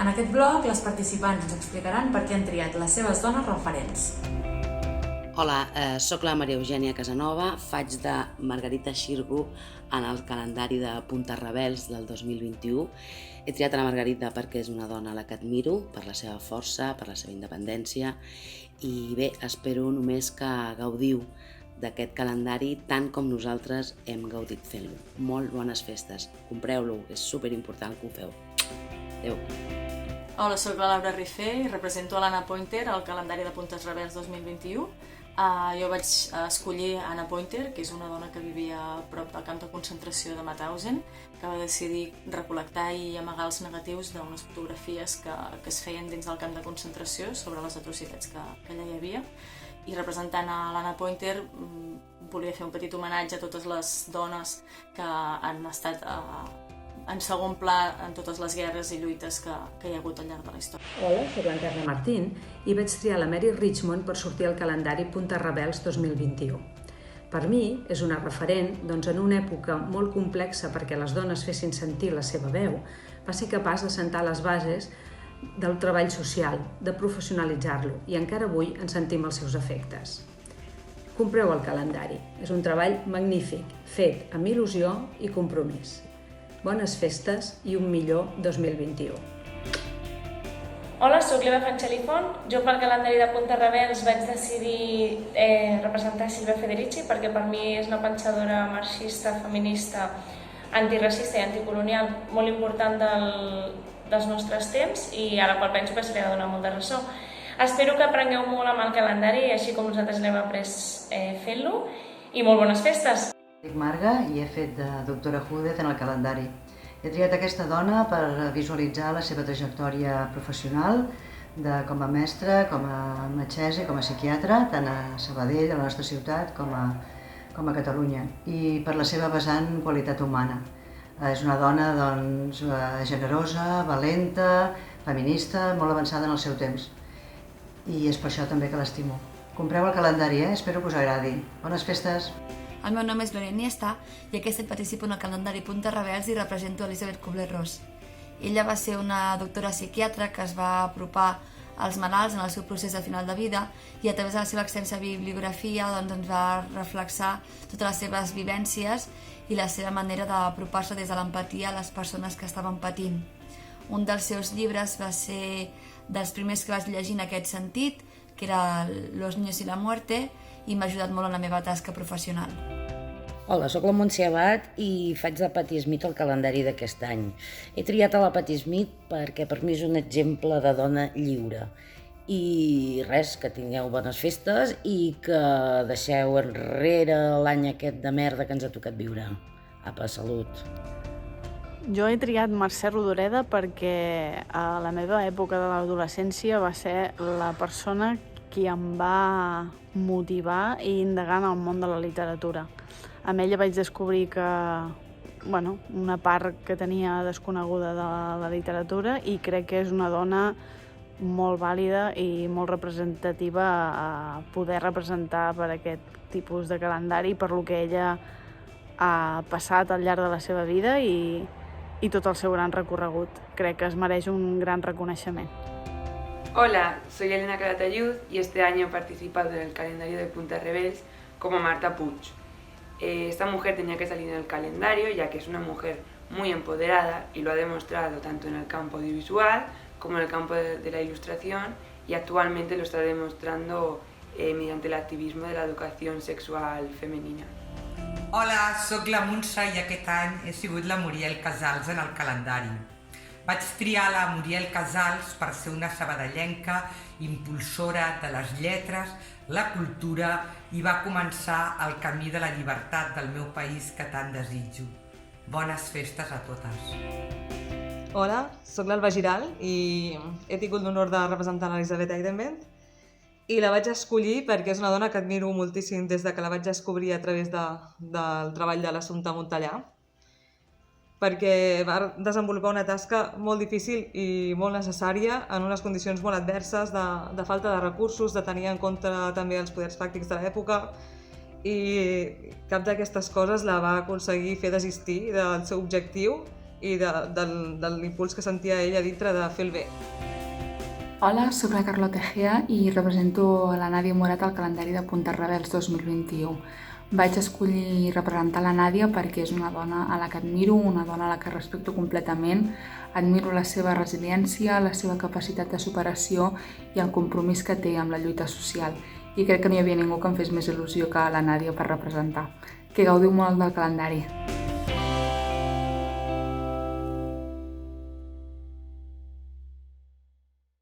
En aquest blog, les participants ens explicaran per què han triat les seves dones referents. Hola, soc la Maria Eugènia Casanova, faig de Margarita Xirgu en el calendari de Puntes Rebels del 2021. He triat a la Margarita perquè és una dona a la que admiro, per la seva força, per la seva independència, i bé, espero només que gaudiu d'aquest calendari tant com nosaltres hem gaudit fent-lo. Molt bones festes, compreu-lo, és superimportant que ho feu. Adéu. Hola, soc la Laura Rifé i represento a l'Anna Pointer al calendari de Puntes Rebels 2021. Jo vaig escollir Anna Pointer, que és una dona que vivia a prop del camp de concentració de Mauthausen, que va decidir recol·lectar i amagar els negatius d'unes fotografies que es feien dins del camp de concentració sobre les atrocitats que allà hi havia. I representant a l'Anna Pointer volia fer un petit homenatge a totes les dones que han estat en segon pla en totes les guerres i lluites que hi ha hagut al llarg de la història. Hola, soc l'Encarna Martín i vaig triar la Mary Richmond per sortir al calendari Puntes Rebels 2021. Per mi és una referent, en una època molt complexa perquè les dones fessin sentir la seva veu, va ser capaç d'assentar les bases del treball social, de professionalitzar-lo, i encara avui en sentim els seus efectes. Compreu el calendari, és un treball magnífic, fet amb il·lusió i compromís. Bones festes i un millor 2021. Hola, soc l'Eva Franchelli-Font. Jo pel calendari de Puntes Rebels vaig decidir representar Silvia Federici perquè per mi és una pensadora marxista, feminista, antiracista i anticolonial molt important dels nostres temps i a la qual penso que se li ha de donar molta ressò. Espero que aprengueu molt amb el calendari, així com nosaltres l'hem après fent-lo, i molt bones festes! Dic Marga i he fet de doctora Júdez en el calendari. He triat aquesta dona per visualitzar la seva trajectòria professional com a mestra, com a metgessa i com a psiquiatra, tant a Sabadell, a la nostra ciutat, com a Catalunya, i per la seva vessant qualitat humana. És una dona generosa, valenta, feminista, molt avançada en el seu temps. I és per això també que l'estimo. Compreu el calendari, espero que us agradi. Bones festes! El meu nom és Gloria Iniesta i aquest any participo en el calendari Puntes Rebels i represento Elisabeth Kubler-Ross. Ella va ser una doctora psiquiatra que es va apropar als malalts en el seu procés de final de vida i a través de la seva extensa bibliografia ens va reflexar totes les seves vivències i la seva manera d'apropar-se des de l'empatia a les persones que estaven patint. Un dels seus llibres va ser dels primers que vaig llegir en aquest sentit, que era Los niños y la muerte, i m'ha ajudat molt en la meva tasca professional. Hola, soc la Montse Abad i faig de Patti Smith al calendari d'aquest any. He triat a la Patti Smith perquè per mi és un exemple de dona lliure. I res, que tingueu bones festes i que deixeu enrere l'any aquest de merda que ens ha tocat viure. Apa, salut! Jo he triat Mercè Rodoreda perquè a la meva època de l'adolescència va ser la persona qui em va motivar i indagar en el món de la literatura. Amb ella vaig descobrir que, una part que tenia desconeguda de la literatura i crec que és una dona molt vàlida i molt representativa a poder representar per aquest tipus de calendari, per lo que ella ha passat al llarg de la seva vida i tot el seu gran recorregut. Crec que es mereix un gran reconeixement. Hola, soy Elena Calatayud y este año he participado en el calendario de Puntes Rebels como Marta Puig. Esta mujer tenía que salir en el calendario ya que es una mujer muy empoderada y lo ha demostrado tanto en el campo audiovisual como en el campo de la ilustración y actualmente lo está demostrando mediante el activismo de la educación sexual femenina. Hola, soc la Montse i aquest any he sigut la Muriel Casals en el calendari. Vaig triar la Muriel Casals per ser una sabadellenca impulsora de les lletres, la cultura i va començar el camí de la llibertat del meu país que tant desitjo. Bones festes a totes. Hola, soc l'Alba Giral i he tingut l'honor de representar l'Elisabeth Eidenbendt i la vaig escollir perquè és una dona que admiro moltíssim des de que la vaig descobrir a través del treball de l'Assumpta Montellà, perquè va desenvolupar una tasca molt difícil i molt necessària en unes condicions molt adverses de falta de recursos, de tenir en compte també els poders fàctics de l'època, i cap d'aquestes coses la va aconseguir fer desistir del seu objectiu i de l'impuls que sentia ella dintre de fer el bé. Hola, sóc la Carlota Egea i represento la Nàdia Morat al calendari de Puntes Rebels 2021. Vaig escollir representar la Nàdia perquè és una dona a la que admiro, una dona a la que respecto completament. Admiro la seva resiliència, la seva capacitat de superació i el compromís que té amb la lluita social. I crec que no hi havia ningú que em fes més il·lusió que la Nàdia per representar. Que gaudiu molt del calendari.